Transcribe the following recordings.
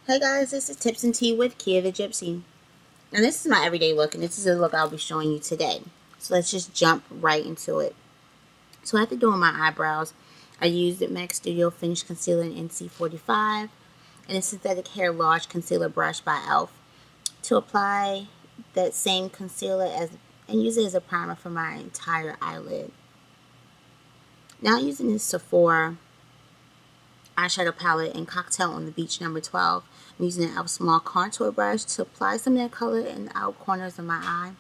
Hey guys, this is Tips and Tea with Kia the Gypsy. And this is my everyday look, and this is the look I'll be showing you today. So let's just jump right into it. So after doing my eyebrows, I used the MAC Studio Finish Concealer in NC45 and a Synthetic Hair Large Concealer Brush by e.l.f. to apply that same concealer and use it as a primer for my entire eyelid. Now using this Sephora eyeshadow palette in Cocktail on the Beach number 12. I'm using an e.l.f. small contour brush to apply some of that color in the out corners of my eye.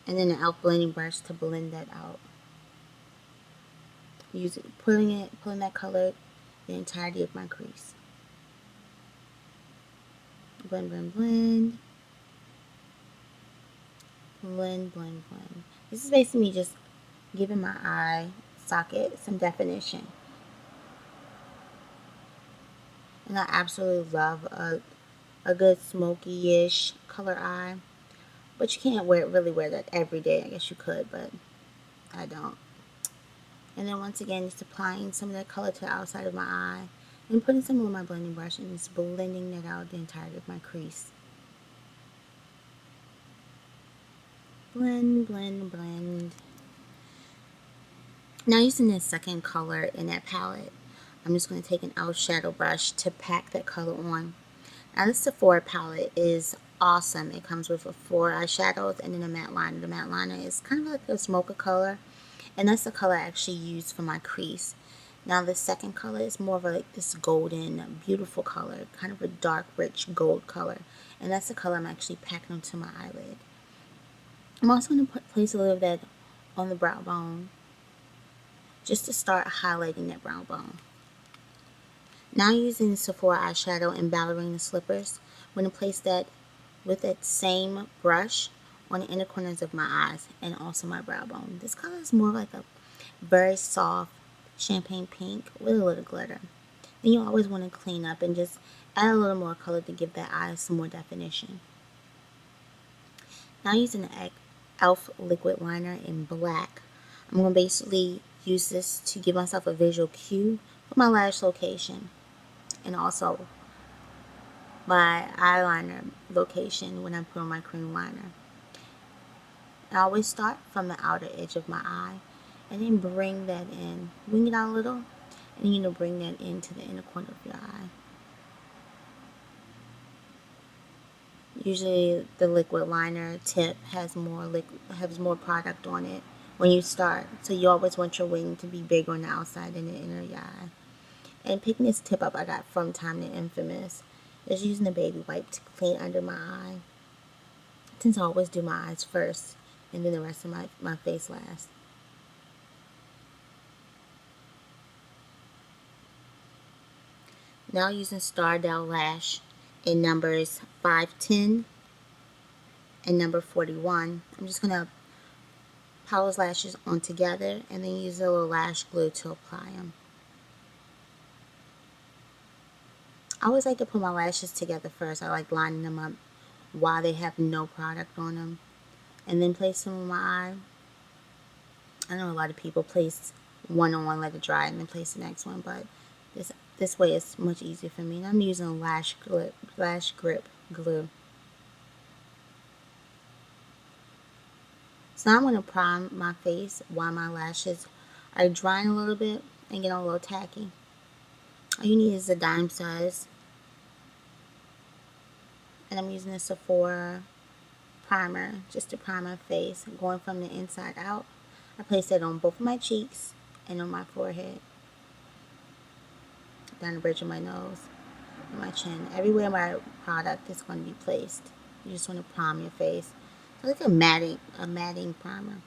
And then an e.l.f. blending brush to blend that out. Pulling that color the entirety of my crease. Blend, blend, blend. Blend, blend, blend. This is basically just giving my eye socket some definition. And I absolutely love a good smoky-ish color eye. But you can't really wear that every day. I guess you could, but I don't. And then once again, just applying some of that color to the outside of my eye. And putting some with my blending brush and just blending that out the entirety of my crease. Blend, blend, blend. Now using this second color in that palette, I'm just going to take an eyeshadow brush to pack that color on. Now this Sephora palette is awesome. It comes with 4 eyeshadows and then a matte liner. The matte liner is kind of like a smoker color, and that's the color I actually use for my crease. Now the second color is more of like this golden, beautiful color, kind of a dark, rich gold color, and that's the color I'm actually packing onto my eyelid. I'm also going to place a little of that on the brow bone, just to start highlighting that brow bone. Now using the Sephora eyeshadow in Ballet Slippers, I'm going to place that with that same brush on the inner corners of my eyes and also my brow bone. This color is more like a very soft champagne pink with a little glitter. Then you always want to clean up and just add a little more color to give that eye some more definition. Now using the e.l.f. liquid liner in black, I'm going to basically use this to give myself a visual cue for my lash location and also my eyeliner location when I put on my cream liner. I always start from the outer edge of my eye and then bring that in, wing it out a little, and bring that into the inner corner of your eye. Usually the liquid liner tip has more product on it when you start, so you always want your wing to be bigger on the outside than the inner of your eye. And picking this tip up I got from Time to Infamous. Just using a baby wipe to clean under my eye, since I always do my eyes first and then the rest of my face last. Now using Stardel Lash in numbers 510 and number 41, I'm just going to pile those lashes on together and then use a little lash glue to apply them. I always like to put my lashes together first. I like lining them up while they have no product on them, and then place them on my eye. I know a lot of people place one on one, let it dry, and then place the next one, but this way it's much easier for me. And I'm using lash grip glue. So now I'm going to prime my face while my lashes are drying a little bit and getting a little tacky. All you need is a dime size. And I'm using a Sephora primer just to prime my face, going from the inside out. I place it on both of my cheeks and on my forehead, down the bridge of my nose, and my chin. Everywhere my product is going to be placed. You just want to prime your face. So like a matting primer.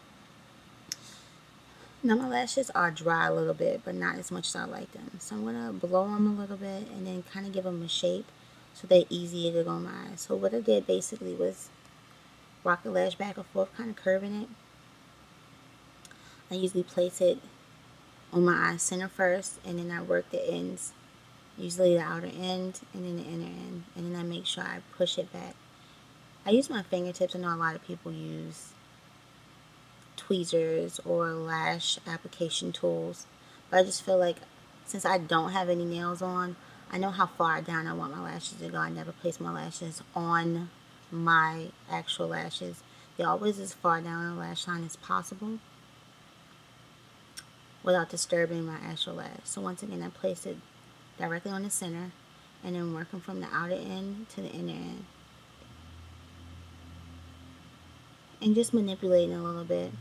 Now my lashes are dry a little bit, but not as much as I like them. So I'm going to blow them a little bit and then kind of give them a shape so they're easier to go on my eyes. So what I did basically was rock the lash back and forth, kind of curving it. I usually place it on my eye center first, and then I work the ends, usually the outer end and then the inner end, and then I make sure I push it back. I use my fingertips. I know a lot of people use tweezers or lash application tools, but I just feel like since I don't have any nails on, I know how far down I want my lashes to go. I never place my lashes on my actual lashes. They're always as far down the lash line as possible without disturbing my actual lash. So once again, I place it directly on the center and then working from the outer end to the inner end. And just manipulating a little bit.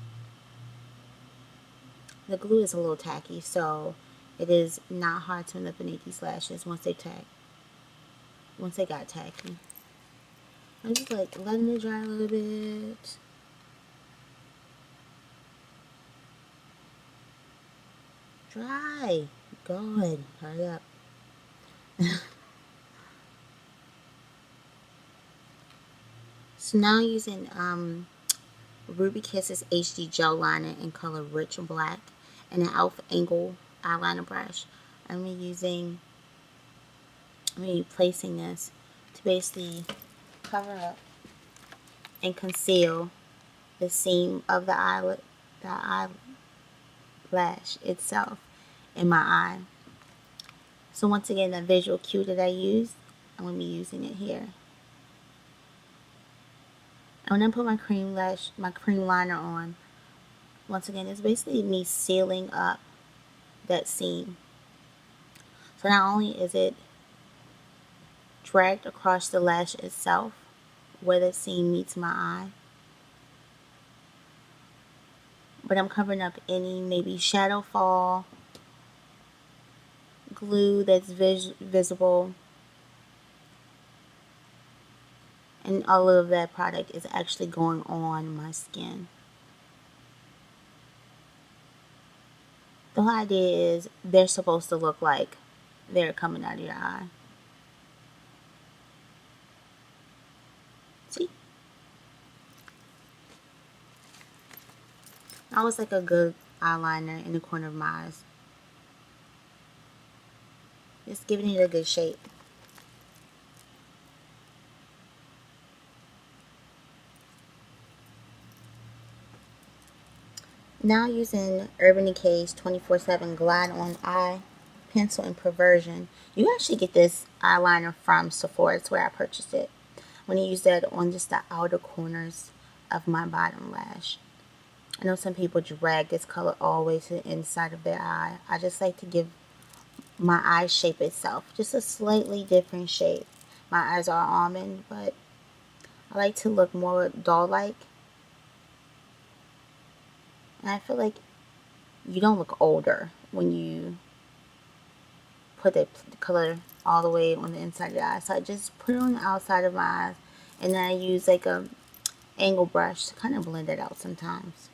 The glue is a little tacky, so it is not hard to manipulate these lashes once they got tacky. I'm just like letting it dry a little bit. Dry. Good. Hurry up. So now using Ruby Kisses HD Gel Liner in color Rich Black and an e.l.f. Angle eyeliner brush. I'm placing this to basically cover up and conceal the seam of the eyelash itself in my eye. So once again, the visual cue that I used, I'm going to be using it here. And when I put my cream liner on, once again, it's basically me sealing up that seam. So not only is it dragged across the lash itself, where the seam meets my eye, but I'm covering up any maybe shadow fall, glue that's visible, and all of that product is actually going on my skin. The whole idea is they're supposed to look like they're coming out of your eye. See? I always like a good eyeliner in the corner of my eyes. Just giving it a good shape. Now using Urban Decay's 24/7 Glide On Eye Pencil in Perversion. You actually get this eyeliner from Sephora. It's where I purchased it. I'm going to use that on just the outer corners of my bottom lash. I know some people drag this color all the way to the inside of their eye. I just like to give my eye shape itself just a slightly different shape. My eyes are almond, but I like to look more doll-like. And I feel like you don't look older when you put the color all the way on the inside of your eye. So I just put it on the outside of my eyes, and then I use like a angle brush to kind of blend it out sometimes.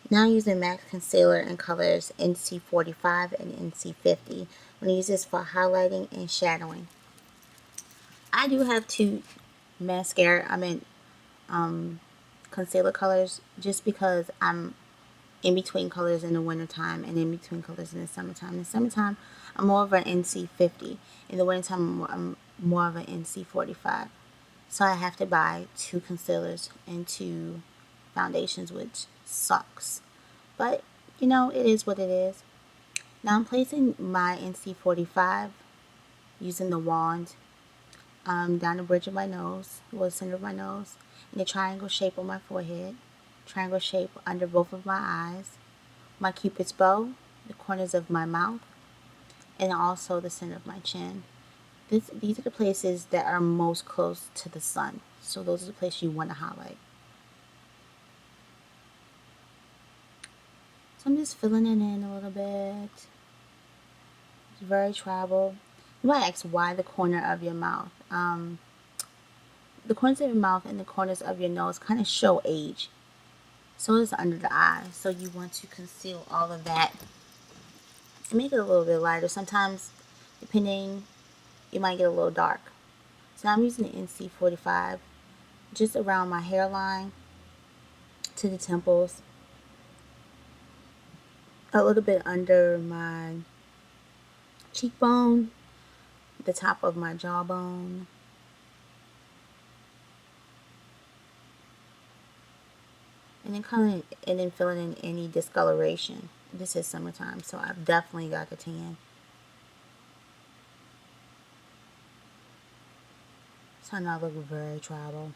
Now using MAC Concealer in colors NC45 and NC50. I'm going to use this for highlighting and shadowing. I do have two concealer colors just because I'm in between colors in the wintertime and in between colors in the summertime. In the summertime, I'm more of an NC50. In the wintertime, I'm more of an NC45. So I have to buy two concealers and two foundations, which sucks. But, you know, it is what it is. Now I'm placing my NC45 using the wand down the bridge of my nose, or the center of my nose, in a triangle shape on my forehead, triangle shape under both of my eyes, my cupid's bow, the corners of my mouth, and also the center of my chin. These are the places that are most close to the sun, so those are the places you want to highlight. So I'm just filling it in a little bit. It's very tribal. You might ask why the corner of your mouth. The corners of your mouth and the corners of your nose kind of show age. So does under the eye. So you want to conceal all of that and make it a little bit lighter. Sometimes, depending, it might get a little dark. So now I'm using the NC45 just around my hairline to the temples, a little bit under my cheekbone, the top of my jawbone, and and then filling in any discoloration. This is summertime, so I've definitely got the tan. So now I look very tribal.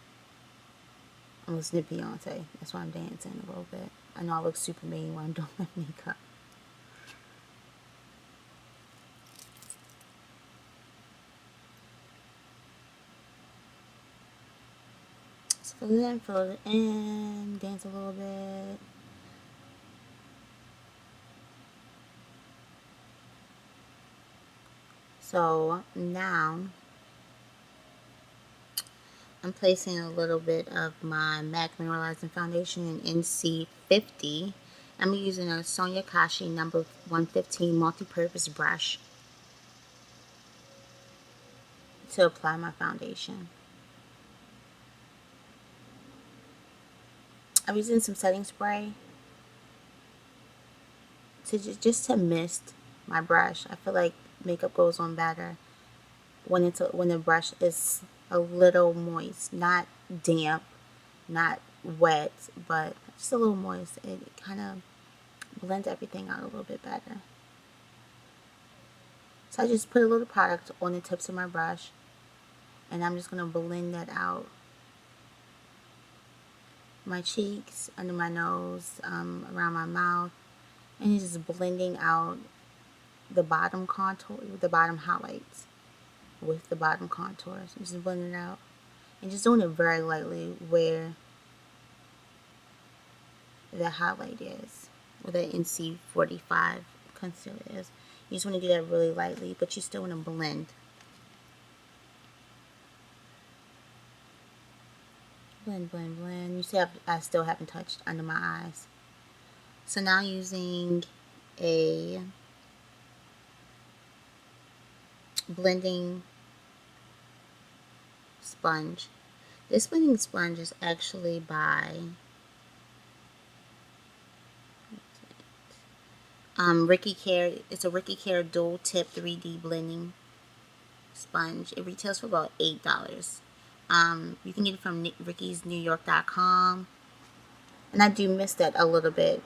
I'm listening to Beyonce. That's why I'm dancing a little bit. I know I look super mean when I'm doing my makeup. So fill it in, dance a little bit. So now I'm placing a little bit of my MAC Mineralizing Foundation in NC50. I'm using a Sonia Kashi number 115 multi-purpose brush to apply my foundation. I'm using some setting spray to just to mist my brush. I feel like makeup goes on better when the brush is a little moist, not damp, not wet, but just a little moist. It kind of blends everything out a little bit better. So I just put a little product on the tips of my brush, and I'm just going to blend that out. My cheeks, under my nose, around my mouth, and it's just blending out the bottom contour, the bottom highlights with the bottom contours. I'm just blending it out and just doing it very lightly where the highlight is, where the NC45 concealer is. You just want to do that really lightly, but you still want to blend. Blend, blend, blend. You see I still haven't touched under my eyes. So now using a blending sponge. This blending sponge is actually by Ricky Care. It's a Ricky Care dual tip 3D blending sponge. It retails for about $8. You can get it from rickysnewyork.com, and I do miss that a little bit.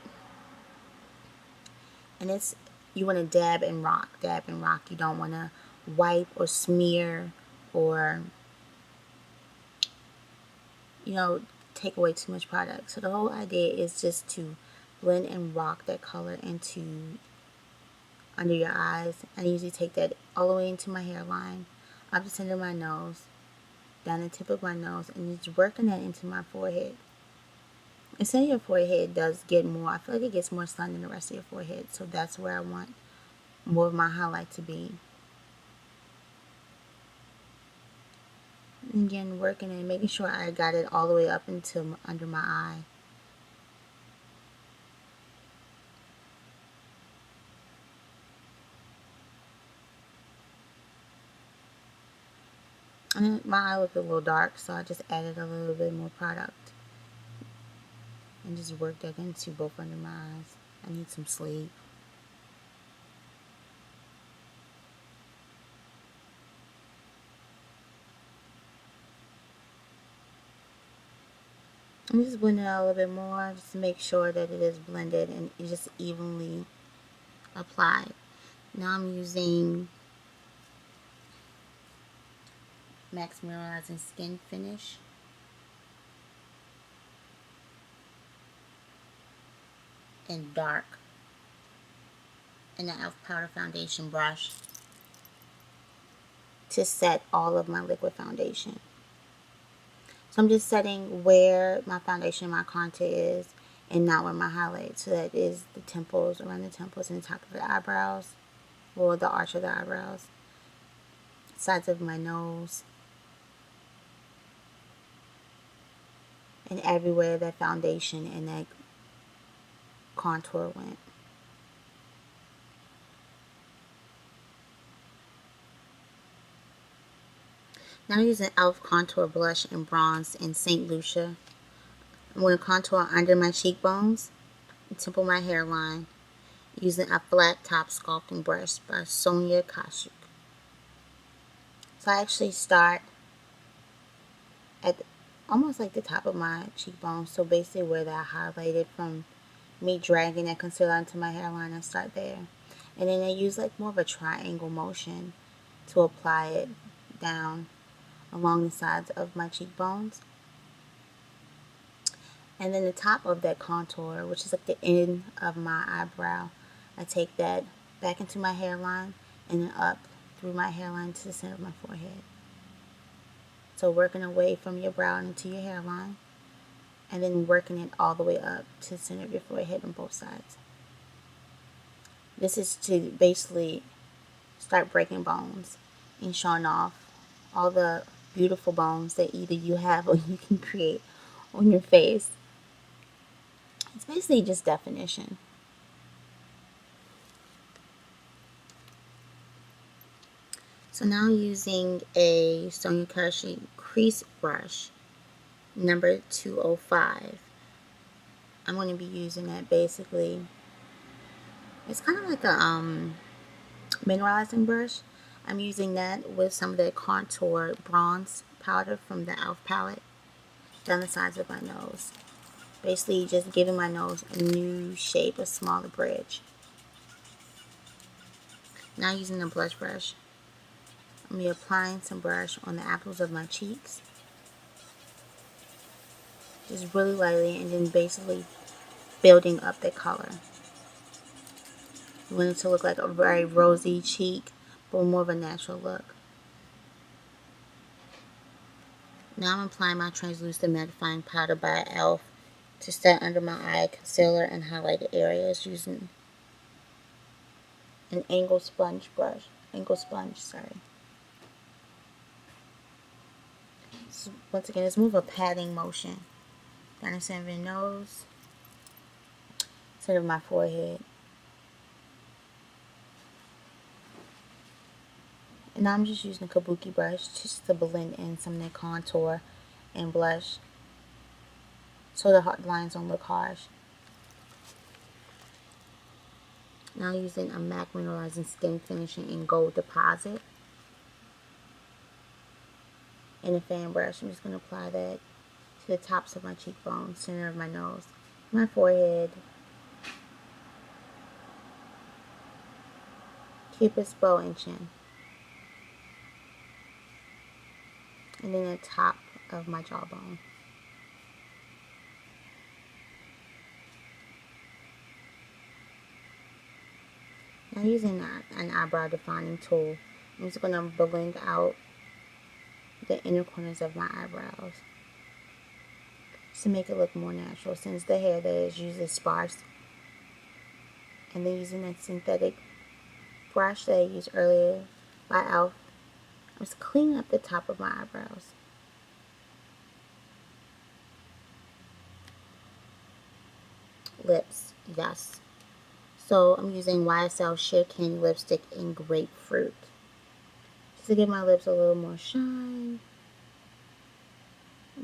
And it's, you want to dab and rock. You don't want to wipe or smear or, you know, take away too much product. So the whole idea is just to blend and rock that color into under your eyes. I usually take that all the way into my hairline, up the center of my nose, down the tip of my nose, and just working that into my forehead. And say your forehead does get more, I feel like it gets more sun than the rest of your forehead, so that's where I want more of my highlight to be. And again, working and making sure I got it all the way up until under my eye. And my eye looked a little dark, so I just added a little bit more product. And just work that into both under my eyes. I need some sleep. I'm just blending it out a little bit more, just to make sure that it is blended and it's just evenly applied. Now I'm using Max Mineralizing Skin Finish. In dark, and the e.l.f. powder foundation brush to set all of my liquid foundation. So I'm just setting where my foundation and my contour is, and not where my highlight. So that is the temples, around the temples, and the top of the eyebrows, or the arch of the eyebrows, sides of my nose, and everywhere that foundation and that contour went. Now I'm using e.l.f. contour blush and bronze in St. Lucia. I'm going to contour under my cheekbones and temple my hairline using a flat top sculpting brush by Sonia Kashi. So I actually start almost like the top of my cheekbone. So basically where that highlighted from me dragging that concealer into my hairline, and start there. And then I use like more of a triangle motion to apply it down along the sides of my cheekbones. And then the top of that contour, which is like the end of my eyebrow, I take that back into my hairline and then up through my hairline to the center of my forehead. So working away from your brow into your hairline, and then working it all the way up to the center of your forehead on both sides. This is to basically start breaking bones and showing off all the beautiful bones that either you have or you can create on your face. It's basically just definition. So now I'm using a Sonia Kardashian crease brush, number 205. I'm going to be using that basically. It's kind of like a mineralizing brush. I'm using that with some of the contour bronze powder from the e.l.f. palette down the sides of my nose. Basically just giving my nose a new shape, a smaller bridge. Now using the blush brush, I'm going to be applying some brush on the apples of my cheeks. Just really lightly, and then basically building up the color. You want it to look like a very rosy cheek, but more of a natural look. Now I'm applying my translucent mattifying powder by e.l.f. to set under my eye concealer and highlighted areas using an angled sponge. So once again, let's move a patting motion down the center of your nose, center of my forehead. And now I'm just using a kabuki brush just to blend in some of the contour and blush so the hard lines don't look harsh. Now using a MAC Mineralizing Skin Finishing in Gold Deposit and a fan brush. I'm just going to apply that to the tops of my cheekbones, center of my nose, my forehead, cupid's bow and chin, and then the top of my jawbone. Now using an eyebrow defining tool, I'm just going to blend out the inner corners of my eyebrows just to make it look more natural, since the hair there is usually sparse. And then using that synthetic brush that I used earlier by e.l.f., I'm just cleaning up the top of my eyebrows. Lips, yes. So I'm using YSL Sheer Candy Lipstick in Grapefruit, just to give my lips a little more shine.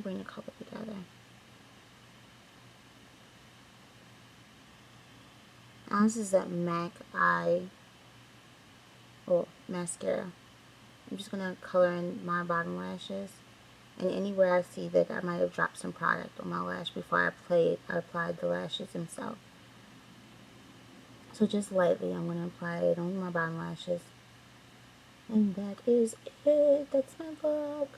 Bring the color together. Now this is a MAC mascara. I'm just going to color in my bottom lashes, and anywhere I see that I might have dropped some product on my lash before I applied the lashes themselves. So just lightly, I'm going to apply it on my bottom lashes. And that is it. That's my look.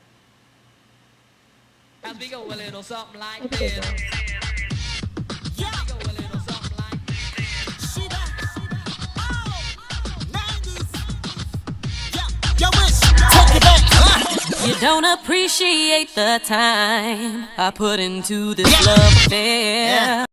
As we go a little something like this. Yeah. We go a little something like this. She back. Oh, 90s. Yeah. Yo, wish. Take it back. You don't appreciate the time I put into this love affair.